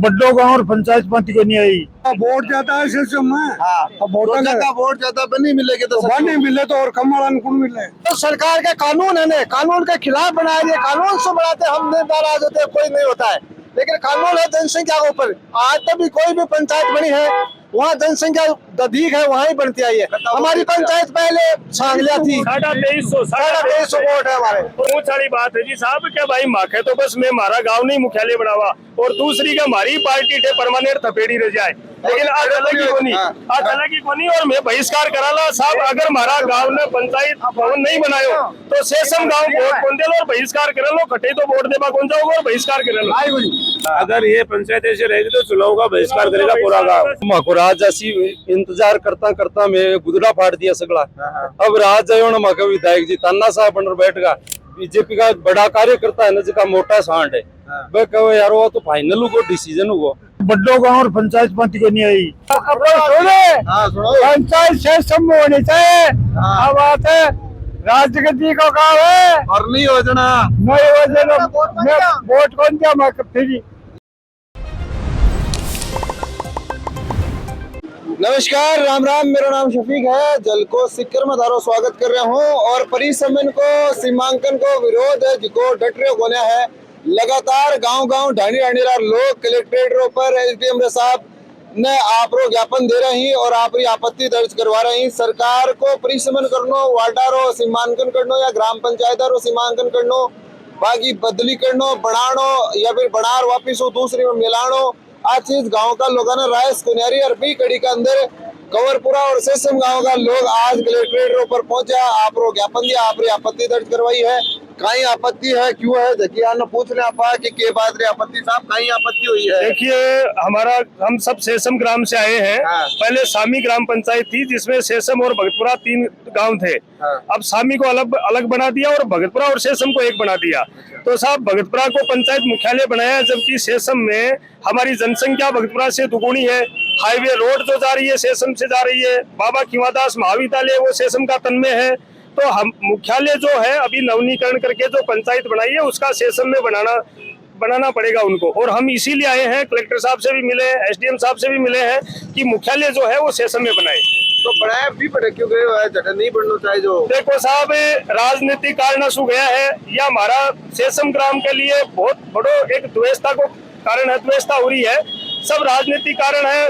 बड्डो गांव और पंचायत पार्टी को नहीं आई। वोट जाता है सिस्टम में। वोट का वोट ज्यादा बनी मिलेगी तो बन नहीं मिले तो और कमल अनुकूल मिले। तो सरकार के कानून है ना, कानून के खिलाफ बनाए गए, कानून से बनाते हम नाराज होते, कोई नहीं होता है, लेकिन कानून है जनसंख्या के ऊपर। आज तक भी कोई भी पंचायत बनी है वहाँ जनसंख्या अधिक है, वहाँ ही बनती आई है। हमारी पंचायत पहले सांगलिया थी, 2350 वोट है हमारे। बहुत सारी बात है जी साहब, क्या भाई माखे तो बस मैं हमारा गांव नहीं मुख्यालय बनावा और दूसरी का हमारी पार्टी थे परमानेंट थपेड़ी रह जाए, लेकिन आज अलग ही कोनी, आज अलग ही कोनी। और मैं बहिष्कार कराला साहब, अगर हमारा गांव ने पंचायत भवन नहीं बनायो तो शेषम गांव वोट कौन दे लो और बहिष्कार कर लो, कटे तो वोट देवा कौन जाओगे और बहिष्कार कर लो। अगर ये पंचायत ऐसे रहेगी तो चुनाव का बहिष्कार करेगा पूरा गाँव। राज असी इंतजार करता करता मैं गुदड़ा फाड़ दिया सगला। अब राज आयो ना माके विधायक जी ताना साहब बन बैठ गा, बीजेपी का बड़ा कार्यकर्ता है ना जिसका मोटा सांड है, वह कहो यार वो तो फाइनल हुआ डिसीजन हुआ। बड्डो गांव और पंचायत पार्टी को नहीं आई। पंचायत सिस्टम में होनी चाहिए। अब बात है राजगद्दी का काम है और नहीं योजना नई योजना वोट कौन दिया मैं फिर। नमस्कार, राम राम, मेरा नाम शफीक है। जलको सिक्कर में धारो स्वागत कर रहा हूँ और परिसमन को सीमांकन को विरोध है जिको डट रहे होने है। लगातार गांव-गांव ढाणी लोग कलेक्ट्रेट पर एसडीएम साहब ने आप ज्ञापन दे रही और आप आपत्ति दर्ज करवा रही। सरकार को परिसमन करनो, वार्डारो सीमांकन करनो या ग्राम पंचायतारो सीमांकन करनो, बाकी बदली करनो, बढ़ानो या फिर बढ़ार वापिस हो दूसरी में मिलानो, आज चीज गांव का लोगों ने राय सुनियारी अरबी कड़ी के अंदर कंवरपुरा और सेसम गांव का लोग आज कलेक्ट्रेट पर पहुंचा, आप ज्ञापन दिया, आप आपत्ति दर्ज करवाई है। कहीं आपत्ति है, क्यों है, जकिया ने पूछ रहे आप कि बात रे आपत्ति साहब कहीं आपत्ति हुई है? देखिए हमारा हम सब सेसम ग्राम से आए हैं। पहले सामी ग्राम पंचायत थी जिसमें सेसम और भगतपुरा 3 गांव थे। अब सामी को अलग अलग बना दिया और भगतपुरा और सेसम को एक बना दिया। तो साहब भगतपुरा को पंचायत मुख्यालय बनाया, जबकि सेसम में हमारी जनसंख्या भगतपुरा से दुगुनी है। हाईवे रोड जो जा रही है सेसम से जा रही है, बाबा खीवादास महाविद्यालय वो सेसम का तन में है। तो हम मुख्यालय जो है अभी नवीनीकरण करके जो पंचायत बनाई है उसका सेसम में बनाना पड़ेगा उनको। और हम इसीलिए आए हैं, कलेक्टर साहब से भी मिले हैं, एसडीएम साहब से भी मिले हैं कि मुख्यालय जो है वो सेसम में बनाए। तो बढ़ाया भी पड़े क्यों गए नहीं बढ़ना चाहिए जो? देखो साहब राजनीतिक कारण हो गया है, या हमारा सेसम ग्राम के लिए बहुत बड़ो एक द्वेषता को कारण है, द्वेषता हो रही है, सब राजनीतिक कारण है।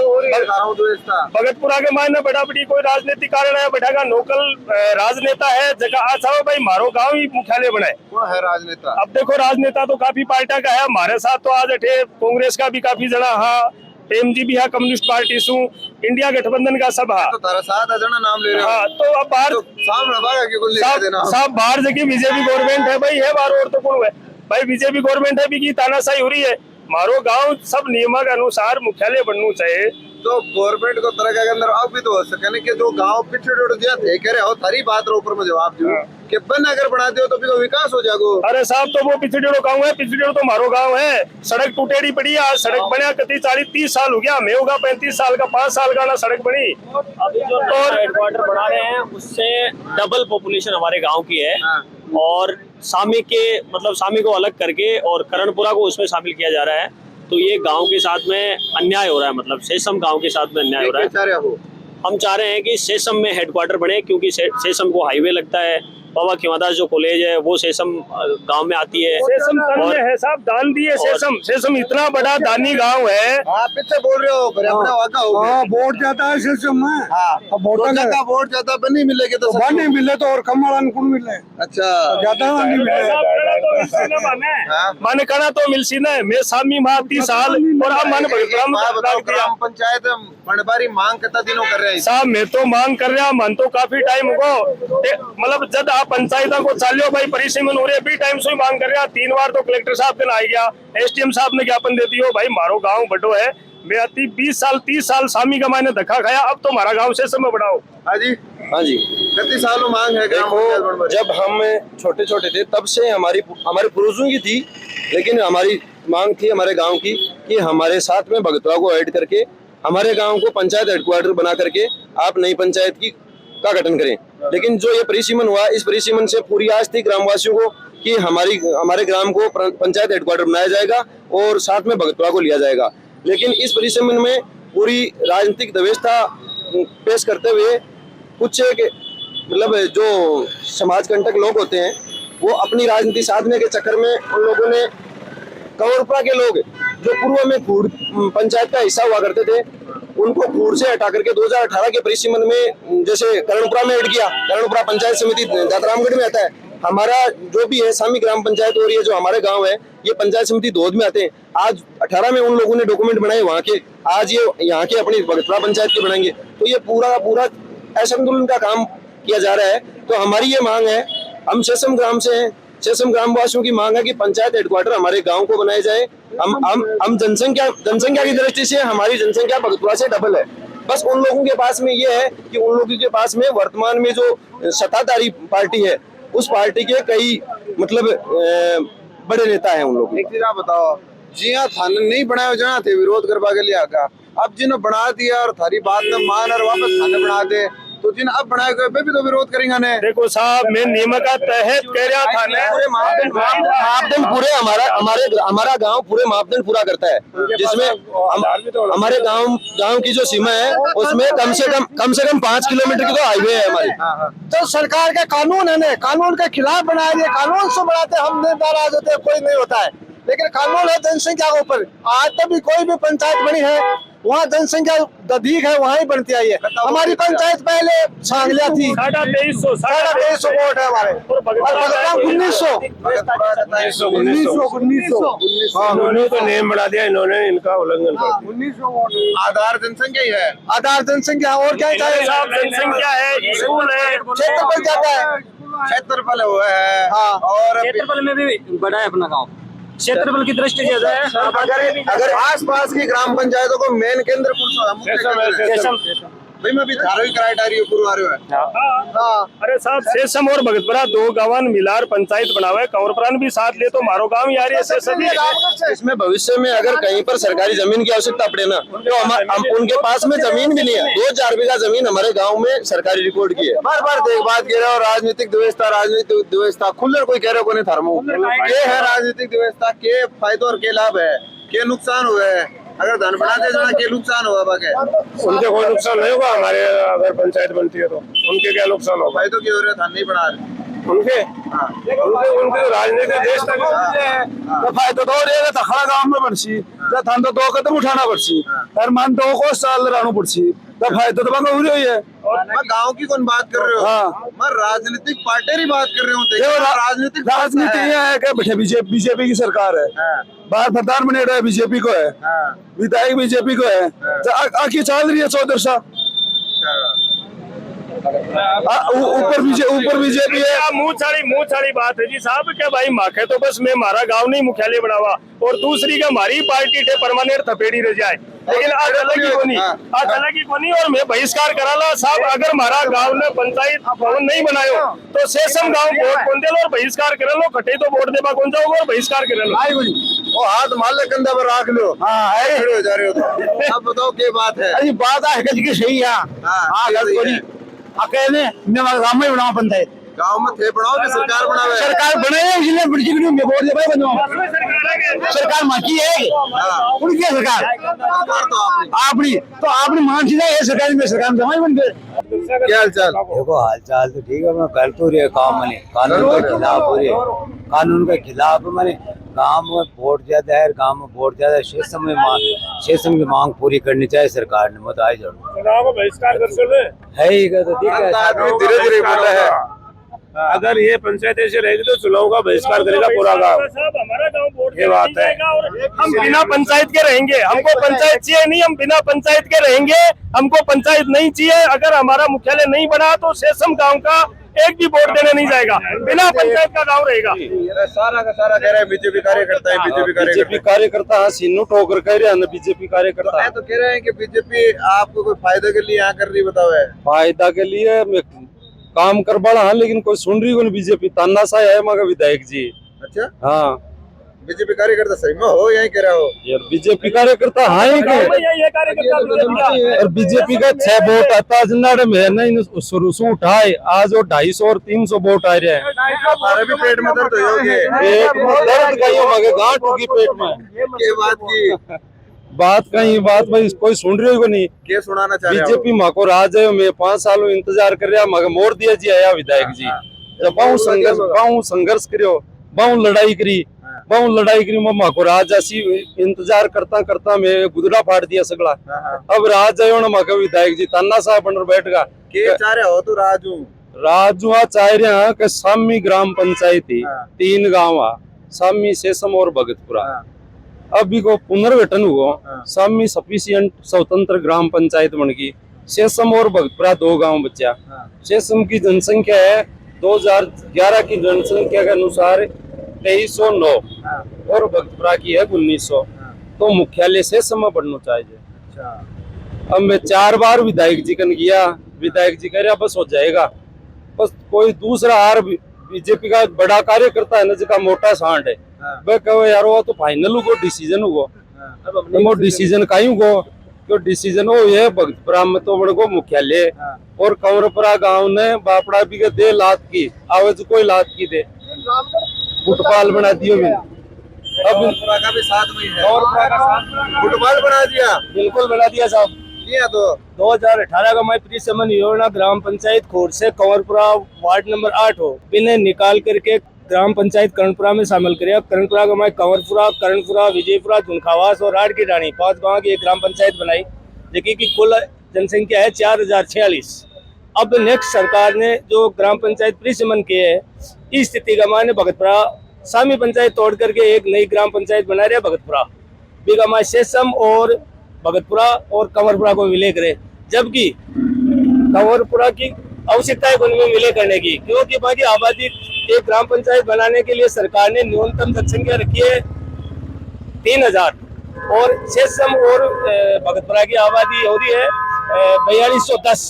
भगतपुरा के मायने बड़ा बड़ी कोई राजनीतिक कारण है, बैठा का नोकल राजनेता है जगह आज भाई मारो गांव ही मुख्यालय बनाए। कौन है राजनेता? अब देखो राजनेता तो काफी पार्टियां का है, हमारे साथ तो आज अठे कांग्रेस का भी काफी जना, हाँ एमजी भी है, कम्युनिस्ट पार्टी सु, इंडिया गठबंधन का सब है। तो तारा साथ जना नाम ले रहे हो। हाँ तो अब बाहर साहब बाहर जगह बीजेपी गवर्नमेंट है भाई, है बाहर और तो कौन है भाई, बीजेपी गवर्नमेंट है भी की तानाशाही हो रही है। मारो गांव सब नियम के अनुसार मुख्यालय बनना चाहिए। तो गवर्नमेंट को तरह के अंदर अब भी तो हो सके कि जो गांव पिछड़े उड़ दिया थे कह रहे हो थारी बात रो ऊपर में जवाब दो कि बन अगर बना दियो तो भी विकास हो जाएगा। अरे साहब तो वो पिछड़ेड़ो गांव है, पिछड़ेड़ो तो मारो गांव है, सड़क टूटेड़ी पड़ी है, सड़क बनया कति 40-30 साल हो गया, मैं होगा 35 साल का, 5 साल का ना सड़क बनी। अभी जो हेडक्वार्टर बना रहे हैं उससे डबल पॉपुलेशन हमारे गाँव की है और सामी के मतलब सामी को अलग करके और करणपुरा को उसमें शामिल किया जा रहा है। तो ये गांव के साथ में अन्याय हो रहा है, मतलब सेसम गांव के साथ में अन्याय हो रहा है। हम चाह रहे हैं कि सेसम में हेडक्वार्टर बने, क्योंकि सेसम को हाईवे लगता है, बाबा खीवादास जो कॉलेज है वो सेसम गांव में आती है। सेसम और है साहब दान दिए सेसम इतना बड़ा दानी गांव है। आप पीछे बोल रहे हो वोट जाता है सिस्टम में। वोट ज्यादा बनी मिलेगी तो बन नहीं मिले तो और कमल अनुकूल मिले। अच्छा ज्यादा नहीं मिले माने कना तो मिलसी न मैं सामी मां 30 साल और अब मन ग्राम पंचायत बनबारी मांग कितना दिनों कर रहे हैं साहब? मैं तो मांग कर रहा मन तो काफी टाइम हो मतलब जब आप पंचायत को चालियो भाई परिसीमन हो रहे भी टाइम से मांग कर रहा। 3 बार तो कलेक्टर साहब के ना आई गया, एसडीएम साहब ने ज्ञापन दे दियो भाई मारो गाँव बड़ो है, मैं अति 20 साल 30 साल सामी का मैंने धक्का खाया, अब तो हमारा गाँव से समय बढ़ाओ। हाँ जी कितनी सालों मांग है? देखो जब हम छोटे छोटे थे तब से हमारे पूर्वजों की थी, लेकिन हमारी मांग थी हमारे गांव की कि हमारे साथ में भगतपुरा को ऐड करके हमारे गांव को पंचायत हेडक्वार्टर बना करके आप नई पंचायत का गठन करें। लेकिन जो ये परिसीमन हुआ, इस परिसीमन से पूरी आस थी ग्रामवासियों को कि हमारे ग्राम को पंचायत हेडक्वार्टर बनाया जाएगा और साथ में भगतपुरा को लिया जाएगा। लेकिन इस परिसम्मेलन में पूरी राजनीतिक व्यवस्था पेश करते हुए कुछ मतलब जो समाज कंटक लोग होते हैं वो अपनी राजनीति साधने के चक्कर में उन लोगों ने कंवरपुरा के लोग जो पूर्व में खूड़ पंचायत का हिस्सा हुआ करते थे उनको खूड़ से हटा करके 2018 के परिसम्मेलन में जैसे करणपुरा में ऐड किया। करणपुरा पंचायत समिति दातरामगढ़ में आता है। हमारा जो भी है सामी ग्राम पंचायत और ये जो हमारे गांव है ये पंचायत समिति दोद में आते हैं। आज 18 में उन लोगों ने डॉक्यूमेंट बनाए वहाँ के, आज ये यहाँ के अपनी भगतपुरा पंचायत के बनाएंगे। तो ये पूरा असंतुलन का काम किया जा रहा है। तो हमारी ये मांग है, हम शेषम ग्राम से हैं, शेषम ग्राम वासियों की मांग है कि पंचायत हेडक्वार्टर हमारे गांव को बनाया जाए। हम जनसंख्या की दृष्टि से हमारी जनसंख्या भगतपुरा से डबल है। बस उन लोगों के पास में ये है कि उन लोगों के पास में वर्तमान में जो सत्ताधारी पार्टी है उस पार्टी के कई मतलब बड़े नेता हैं उन लोग। एक चीज आप बताओ, जी हाँ थाने नहीं बनाए जहाँ थे विरोध करवा के लिए आगा, अब जिन्होंने बना दिया और थारी बात न मान और वापस थाने बना दे तो जिन अब बनाए गए भी तो विरोध करेंगे ने। देखो साहब, मैं नियम का तहत कह रहा था ना, पूरे मापदंड पूरे हमारा गांव पूरे मापदंड पूरा करता है, जिसमें हमारे गांव की जो सीमा है उसमें कम से कम 5 किलोमीटर की तो हाईवे है हमारी। तो सरकार के कानून है ना, कानून के खिलाफ बनाए दिए, कानून से बनाते हम नाराज होते कोई नहीं होता है, लेकिन कानून है जनसंख्या के ऊपर। आज तक भी कोई भी पंचायत बनी है वहाँ जनसंख्या अधिक है वहाँ ही बनती आई है। हमारी पंचायत पहले सांगलिया थी, 2350 वोट है हमारे, और भगतपुरा 1900 इन्होंने तो नियम बना दिया, इन्होंने इनका उल्लंघन कर दिया। 1900 वोट आधार जनसंख्या ही है, आधार जनसंख्या और क्या चाहिए? जनसंख्या है, स्कूल है, क्षेत्रफल ज्यादा है, क्षेत्रफल हुआ है। हाँ। और क्षेत्रफल में भी बड़ा है अपना गाँव, क्षेत्रफल की दृष्टि ज्यादा है। अगर आसपास की ग्राम पंचायतों को मेन केंद्र भाई मैं भी धारावी क्राइटेरिया पूर्व आ रहे हैं। अरे साहब, शेषम और भगतपुरा 2 गांवन मिलार पंचायत बनावे, कंवरपुरान भी साथ ले तो मारो गांव यार ये शेषम ही है। इसमें भविष्य में अगर कहीं पर सरकारी जमीन की आवश्यकता पड़े ना तो हम उनके पास में जमीन भी नहीं है। 2-4 बीघा जमीन हमारे गांव में सरकारी रिकॉर्ड की है। बार देख बात कह रहे हो राजनीतिक व्यवस्था खुल्लर कोई कह रहे हो थर्मो ये है राजनीतिक व्यवस्था के फायदे और के लाभ है, के नुकसान हुए है। अगर धन बढ़ा दे देना के नुकसान होगा बाकी उनके कोई नुकसान नहीं होगा, हमारे अगर पंचायत बनती है तो उनके क्या नुकसान होगा? फायदों की हो रहे धन नहीं बढ़ा रहे उनके राजनीतिक देश तक फायदा तो रहेगा तो खड़ा गांव में पड़सी थान तो 2 कदम उठाना पड़सी हर मान 2 को साल रहना पड़सी तो फायदा तो बांगा हो रही है। मैं गांव की कौन बात कर रहे हो? हाँ। मैं राजनीतिक पार्टी की बात कर रहे हूँ। राजनीति यह है कि बीजेपी की सरकार है, बाहर प्रधान बने रहा है बीजेपी को है, विधायक बीजेपी को है, आखिर चल रही है 14 ऊपर बीजेपी है। मुंह छाड़ी बात है जी साहब क्या भाई माखे तो बस मैं मारा गांव नहीं मुख्यालय बढ़ावा और दूसरी का हमारी पार्टी थे परमानेंट थपेड़ी रह जाए, लेकिन आज अलग ही कोनी और मैं बहिष्कार कराला साहब। अगर हमारा गांव ने पंचायत भवन नहीं बनायो तो शेषम गांव वोट कौन दे लो और बहिष्कार कर लो, खटे तो वोट देवा कौन जाओगे और बहिष्कार कर लो। वो हाथ माल कंधा पर रख लो। हाँ खड़े हो जा रहे हो तो अब बताओ क्या बात है? अरे बात है सही है, अकेले गाँव में बनाओ पंचायत, गाँव में थे बनाओ कि सरकार बनावे? सरकार बनाए इसलिए वोट दे सरकार माकी है उनकी सरकार तो आपने मान सीधा है सरकार में जमा बन गए। क्या हाल चाल? देखो हाल चाल तो ठीक है, मैं कर तो रही काम मैंने कानून के खिलाफ हो रही है, कानून के खिलाफ मैंने गांव में वोट ज्यादा है, गांव में वोट ज्यादा है, शेषम की मांग पूरी करनी चाहिए सरकार ने। मत आई जाओ बहिष्कार कर है ही तो धीरे धीरे बोल रहे हैं। अगर ये पंचायत ऐसे रहेगी तो चुनाव का बहिष्कार करेगा पूरा गाँव। हमारा गाँव वोट ये बात है, हम बिना पंचायत के रहेंगे, हमको पंचायत चाहिए नहीं, हम बिना पंचायत के रहेंगे, हमको पंचायत नहीं चाहिए। अगर हमारा मुख्यालय नहीं बना तो शेषम गाँव का एक भी वोट देने नहीं जाएगा, बिना पंचायत का गाँव रहेगा। सारा का सारा कह रहे हैं बीजेपी कार्यकर्ता है, बीजेपी कार्यकर्ता सीनू ठोकर कह रहे हैं बीजेपी कार्यकर्ता तो कह रहे हैं कि बीजेपी आपको कोई फायदे के लिए यहाँ कर रही बताओ है? फायदा के लिए काम कर बड़ा है लेकिन कोई सुन रही को बीजेपी तानाशाह है मगर विधायक जी। अच्छा हाँ बीजेपी कार्यकर्ता सही में हो यही कह रहा हो यार, बीजेपी कार्यकर्ता हाँ ही और बीजेपी का 6 वोट आता है नहीं शुरू से उठाए आज वो 250 और 300 वोट आ रहे हैं। हमारे भी पेट में दर्द हो पेट में दर्द गई मगर गांठ होगी पेट में के बात की बात कहीं बात भाई कोई सुन रही हो नहीं। क्या सुनाना चाह रहे हो? बीजेपी माको राज है, मैं 5 सालों इंतजार कर रहा मगर मोड़ दिया जी आया विधायक जी। जब बहु संघर्ष करियो, बहु लड़ाई करी मैं माको राज आसी इंतजार करता करता मैं गुदड़ा फाड़ दिया सगला। अब राज आयो ना माको विधायक जी ताना साहब बन बैठ गा क्या चाह रहे हो तो राजू? राजुआ चाह रहे हैं कि सामी ग्राम पंचायत थी 3 गाँव सामी सेसम और भगतपुरा अभी को पुनर्गठन हुआ। सामी सफिशियंट स्वतंत्र ग्राम पंचायत बन गई। सेसम और भगतपुरा 2 गांव बचा। सेसम की जनसंख्या है 2011 की जनसंख्या के अनुसार 2309 और भगतपुरा की है 1900। तो मुख्यालय सेसम में बनना चाहिए। अब मैं 4 बार विधायक जी कन गया, विधायक जी कह रहे बस हो जाएगा। बस कोई दूसरा आर बीजेपी का बड़ा कार्यकर्ता है ना जिसका मोटा सांड है वह कहो यार वो तो फाइनल हुआ डिसीजन हुआ। वो डिसीजन का ही हुआ क्यों डिसीजन हो ये भगतपुरा में तो बड़को मुख्यालय और कंवरपुरा गांव ने बापड़ा भी के दे लात की आवाज कोई लात की दे फुटबॉल बना दियो भी। अब का भी साथ में है और फुटबॉल बना दिया। बिल्कुल बना दिया साहब। किया तो 2018 का मैं प्रीसमन योजना ग्राम पंचायत खोर से कंवरपुरा वार्ड नंबर 8 हो बिने निकाल करके ग्राम पंचायत कर्णपुरा में शामिल करिए। कर्णपुरा का मैं कंवरपुरा, कर्णपुरा, विजयपुरा, झुनखावास और राड की डाणी 5 गाँव की एक ग्राम पंचायत बनाई जिसकी की कुल जनसंख्या है 4046। अब नेक्स्ट सरकार ने जो ग्राम पंचायत प्रीसमन किए है इस स्थिति का माने भगतपुरा सामी पंचायत तोड़ करके एक नई ग्राम पंचायत बना रहे भगतपुरा बीगामा सेसम और भगतपुरा और कंवरपुरा को विलय करे, जबकि कंवरपुरा की आवश्यकता है उनमें विलय करने की क्योंकि बाकी आबादी एक ग्राम पंचायत बनाने के लिए सरकार ने न्यूनतम जनसंख्या रखी है 3000 और सेसम और भगतपुरा की आबादी हो रही है 4210।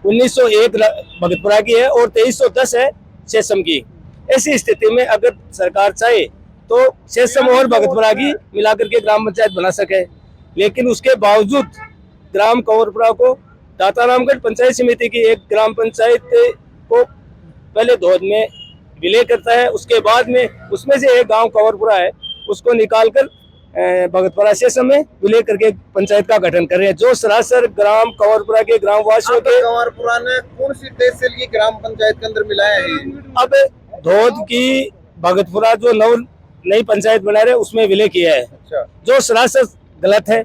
1901 भगतपुरा की है और 2310 है सेसम की। ऐसी स्थिति में अगर सरकार चाहे तो सेसम और भगतपुरा की मिलाकर के ग्राम पंचायत बना सके, लेकिन उसके बावजूद ग्राम कंवरपुरा को दातारामगढ़ पंचायत समिति की एक ग्राम पंचायत को पहले धोद में विलय करता है, उसके बाद में उसमें से एक गांव कंवरपुरा है उसको निकालकर भगतपुरा सेसम में विलय करके पंचायत का गठन कर रहे हैं जो सरासर ग्राम कंवरपुरा के ग्राम वासियों के। कंवरपुरा ने कौन सी तहसील की ग्राम पंचायत के अंदर मिलाया है? अब धोद की भगतपुरा जो नई पंचायत बना रहे उसमें विलय किया है। अच्छा। जो सरासर गलत है।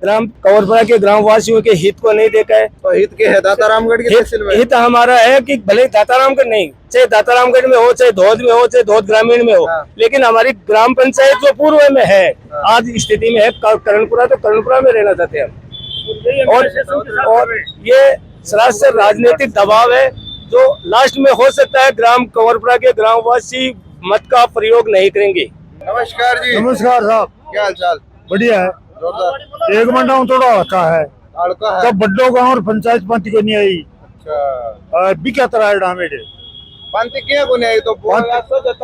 ग्राम कंवरपुरा के ग्राम वासियों के हित को नहीं देखा है। तो हित के है दातारामगढ़ की तहसील में। हित हमारा है कि भले दातारामगढ़ नहीं, चाहे दातारामगढ़ में हो, चाहे धोद में हो, चाहे धोद ग्रामीण में हो, लेकिन हमारी ग्राम पंचायत जो पूर्व में है आज स्थिति में है कर्णपुरा, तो कर्णपुरा में रहना चाहते हैं हम। और ये सरासर राजनीतिक दबाव है जो लास्ट में हो सकता है ग्राम कंवरपुरा के ग्रामवासी मत का प्रयोग नहीं करेंगे। नमस्कार जी। नमस्कार साहब, क्या हाल चाल? बढ़िया है। जोरदार। एक मंडा थोड़ा होता है लड़का है। सब बड्डो गाँव और पंचायत पंथी को नहीं आई अच्छा। भी क्या तरह डामेड पंथी क्या को नहीं आई तो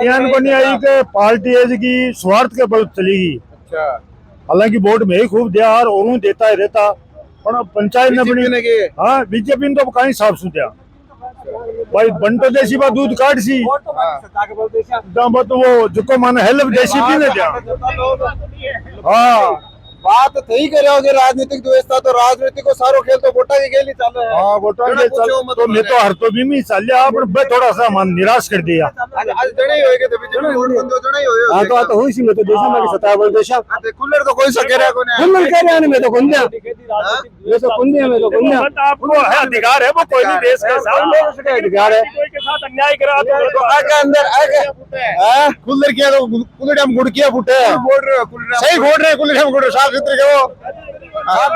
यान को नहीं आई के पार्टी है की स्वार्थ के बल चलेगी। अच्छा। हालांकि वोट में ही खूब दिया और देता ही रहता पर पंचायत ने बनी। हाँ बीजेपी ने तो कहीं साफ सुथरा भाई बंटो देसी बा दूध काट सी तो वो जो माने हेल्प देसी भी नहीं दिया। हाँ बात सही करे हो राजनीतिक द्वेषता तो राजनीति को सारो खेल तो वोटा की खेल ही चालू है। हाँ वोटा के तो मैं तो हर तो भी चल पर थोड़ा सा मन निराश कर दिया। आज जने ही होएगे तो बीजेपी वोट बंदो जने ही होयो। हां तो होई सी मैं तो देशा में सता बोल देशा कुल्लर तो कोई सके रे कोने कुल्लर कह रहे हैं मैं तो कुंदिया मैं तो कुंदिया में तो कुंदिया आपको है अधिकार है वो कोई नहीं देश के साथ अधिकार है कोई के साथ अन्याय करा तो आगे अंदर आगे हां कुल्लर किया तो कुल्लर हम गुड़ किया फुटे बोल रहे कुल्लर सही बोल रहे कुल्लर हम गुड़ साफ सुथरे के वो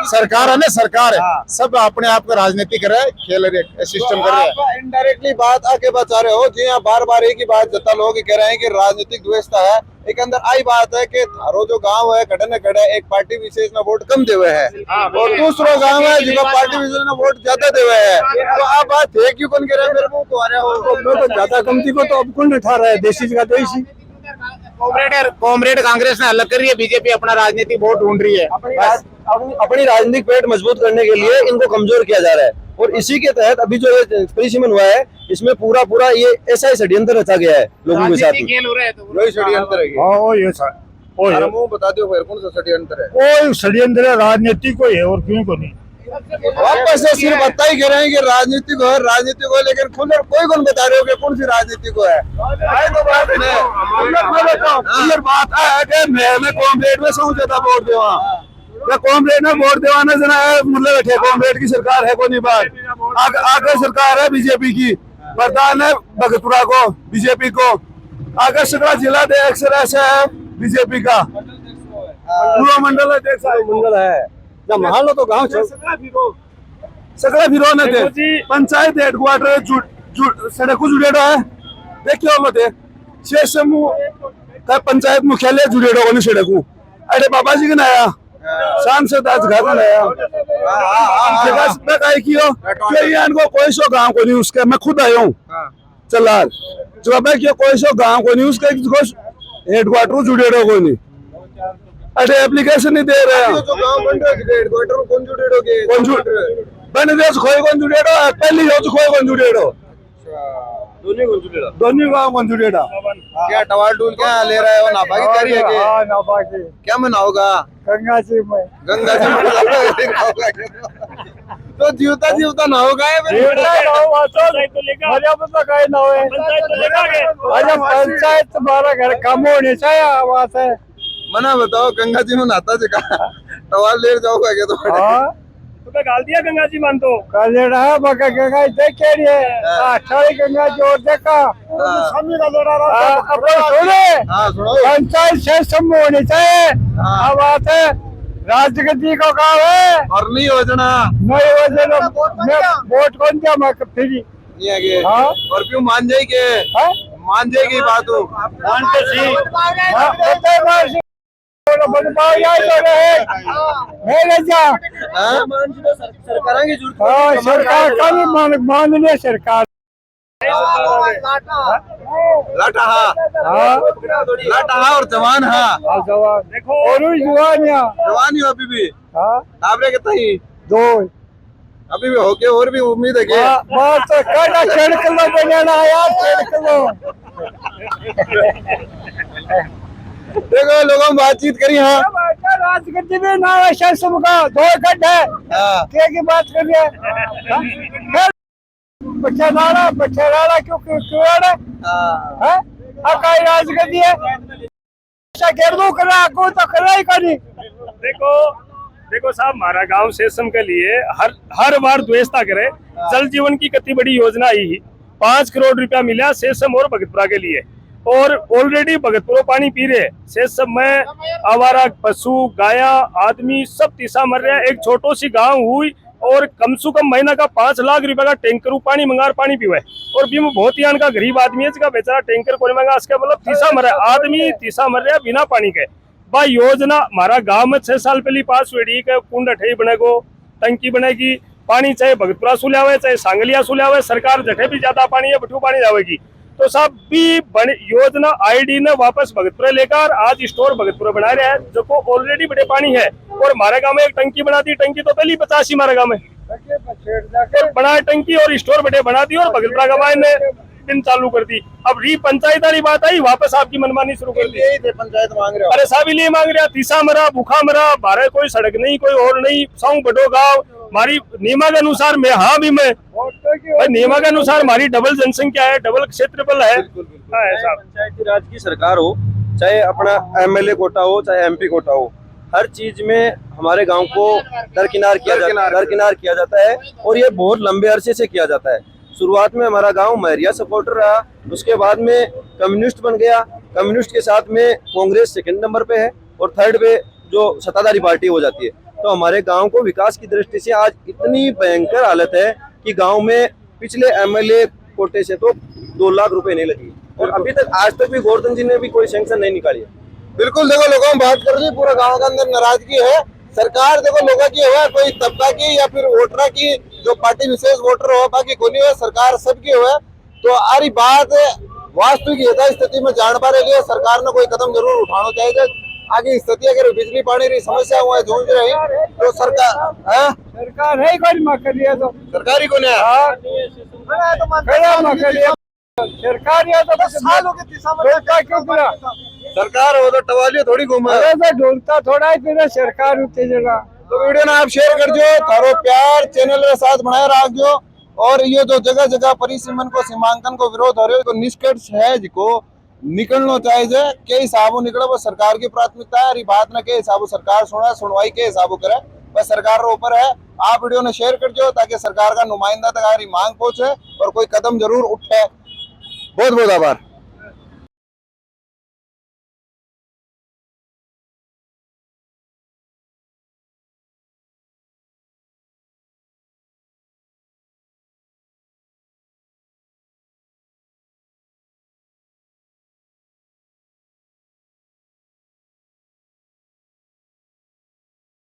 सरकार है ना सरकार है सब अपने आप को राजनीति कर रहे खेल रहे सिस्टम कर रहे हैं। इनडायरेक्टली बात आगे बता रहे हो जी। यहाँ बार बार एक ही बात जता लोग कह रहे हैं कि राजनीतिक द्वेषता है। एक अंदर आई बात है कि थारो जो गांव है कड़े न कड़े एक पार्टी विशेष में वोट कम देवे है और दूसरो गांव है जिसका पार्टी विशेष में वोट ज्यादा देवे है। तो आप बात है क्यों कौन कह रहे हैं मेरे मुंह को आ रहे हो तो ज्यादा कमती को तो अब कौन उठा रहा है देसी का देसी कॉमरेड कांग्रेस ने अलग कर रही है बीजेपी अपना राजनीतिक वोट ढूंढ रही है। अपनी राजनीतिक पेट मजबूत करने के लिए इनको कमजोर किया जा रहा है और इसी के तहत अभी जो ये परिसीमन हुआ है इसमें पूरा ये ऐसा ही षड्यंत्र रचा गया है लोगों के साथ। वही षड्यंत्र है। हाँ ये वो है। मुंह बता दो फिर कौन सा षड्यंत्र है? वो षड्यंत्र राजनीति को है और क्यों को नहीं। वापस से सिर्फ बता ही कह रहे हैं कि राजनीति को है, राजनीति को है, लेकिन खुले कोई कौन बता रहे हो कि कौन सी राजनीति को है? आए तो बात है बात है कि मैं कॉमरेड में समझता वोट देवा, मैं कॉमरेड में वोट देवाना जना है, मतलब बैठे कॉमरेड की सरकार है, कोई नहीं बात आगे सरकार है बीजेपी की, प्रधान है भगतपुरा को बीजेपी को, आगे सकरा जिला अध्यक्ष ऐसा है बीजेपी का, पूरा मंडल अध्यक्ष मंडल है मान लो तो गाँव सकरा फिरो न थे पंचायत हेडक्वार्टर सड़क जुड़ेड़ो है देखियो मते छह समूह का पंचायत मुख्यालय जुड़ेड़ो को सड़क अरे बाबा जी के नया सांसद आज घर नया को कोई सो गाँव को नहीं उसके मैं खुद आया हूँ चला जवाब है कि कोई सो गाँव को नहीं उसके हेडक्वार्टर जुड़ेड़ो को नहीं अरे एप्लीकेशन नहीं दे रहे हैं तो गांव बन रहे हैं हेडक्वार्टर कौन जुड़ेड़ोगे कौन बन दे खोई कौन जुड़ेड़ो पहली हो तो खोई कौन जुड़ेड़ो दोनों गांव कौन जुड़ेड़ा क्या टवाल टूल क्या ले रहा है वो नापाकी तैयारी है हां नापाकी क्या मनाओगा गंगा जी में तो जीवता जीवता ना होगा पंचायत तुम्हारा घर काम होने चाहिए बात है मना बताओ गंगा जी में नहाता जी का टवाल ले जाओगा क्या तो गाल दिया गंगा जी मान तो कल रहा बका गंगा देख के लिए अठाई गंगा जोर देखा स्वामी का लड़ा रहा अपन सुने हां सुनो पंचायत से समूह होने चाहिए अब बात है राजगद्दी को काम है और नहीं योजना नई योजना में वोट कौन दिया मैं फ्री नहीं आगे और क्यों मान जाएगी मान जाएगी बात हो मानते सी सरकार का भी मान लिया सरकार लाटा और जवान देखो और जवान जवान ही अभी भी आपने कितना ही दो अभी भी होके और भी उम्मीद है कि बस कड़ा छिड़कलो बनेना यार छिड़कलो देखो लोगों में बातचीत करी हाँ राजगद्दी में ना ऐसा सबका दो गड्ढ है क्या की बात कर रही है बच्चा नारा क्यों है अकाई राजगद्दी है ऐसा गिरदू करा को तो करा ही करी देखो साहब हमारा गांव सेसम के लिए हर बार द्वेषता करे जल जीवन की कितनी बड़ी योजना आई ही 5 करोड़ रुपया मिला सेसम और भगतपुरा के लिए और ऑलरेडी भगतपुरा पानी पी रहे सेसम में आवारा पशु गाया आदमी सब तीसा मर रहे हैं। एक छोटो सी गांव हुई और कम से कम महीना का 5 लाख रुपए का टैंकर पानी मंगार पानी पीवे और भी बहुत ही का गरीब आदमी है इसका बेचारा टैंकर को मंगा इसका मतलब तीसा मर रहा आदमी तीसा मर रहा बिना पानी के। भाई योजना हमारा गांव में 6 साल पहले पास हुई है कुंड अठे बनेगो टंकी बनेगी पानी चाहे भगतपुरा सुलियावे चाहे सांगलिया सुलियावे सरकार जठे भी ज्यादा पानी है बठू पानी जाएगी तो सब भी योजना आईडी ने वापस भगतपुरा लेकर आज स्टोर भगतपुरा बना रहे हैं जो को ऑलरेडी बड़े पानी है और हमारे गांव में एक टंकी बना दी टंकी तो पहले 85 हमारे गांव में बना टंकी और स्टोर बड़े बना दी और भगतपुरा गांव ने दिन चालू कर दी। अब री पंचायत वाली बात आई वापस आपकी मनमानी शुरू कर दी पंचायत मांग रहे हो अरे साहब लिए मांग रहा तीसा मरा भूखा मरा बारह कोई सड़क नहीं कोई और नहीं साऊ बड़ो गाँव हमारी नियमा के अनुसार मैं हाँ भी मैं नियमा के अनुसार हमारी डबल जनसंख्या है डबल क्षेत्रफल है। पंचायती राज की सरकार हो चाहे अपना एमएलए कोटा हो चाहे एमपी कोटा हो हर चीज में हमारे गांव को दरकिनार किया जाता है और ये बहुत लंबे अरसे से किया जाता है। शुरुआत में हमारा गांव महरिया सपोर्टर रहा उसके बाद में कम्युनिस्ट बन गया कम्युनिस्ट के साथ में कांग्रेस सेकंड नंबर पे है और थर्ड पे जो सत्ताधारी पार्टी हो जाती है। तो हमारे गांव को विकास की दृष्टि से आज इतनी भयंकर हालत है कि गांव में पिछले एमएलए कोटे से तो 2 लाख रुपए नहीं लगी और अभी तक आज तक भी गोवर्धन जी ने भी कोई सैंक्शन नहीं निकाली है। बिल्कुल देखो लोगों में बात कर रही पूरा गांव के अंदर नाराजगी है सरकार देखो लोगों की है कोई तबका की या फिर वोटर की जो पार्टी विशेष वोटर हो बाकी कोई नहीं हो सरकार सबकी हो तो आरी बात वास्तविक यथा स्थिति में जान पा रही है सरकार ने कोई कदम जरूर उठाना चाहिए आगे स्थिति अगर बिजली पानी की समस्या हुआ है जूझ रही तो सरकार है कोई मकर दिया तो सरकारी को नहीं सरकार तो सालों के 30 सरकार हो तो टवालियो थोड़ी घूमे ढूंढता थोड़ा ही फिर सरकार होते जगह। तो वीडियो ना आप शेयर कर दो, थारो प्यार चैनल के साथ बनाए रखो। और ये जो जगह जगह परिसीमन को सीमांकन को विरोध हो रहे हो तो निष्कर्ष है जिको निकलना चाहिए के हिसाब निकले वो सरकार की प्राथमिकता है। बात ना के हिसाब सरकार सुना सुनवाई के हिसाब करे बस सरकार ऊपर है। आप वीडियो ने शेयर कर दो ताकि सरकार का नुमाइंदा तक हमारी मांग पहुंचे और कोई कदम जरूर उठे। बहुत बहुत आभार।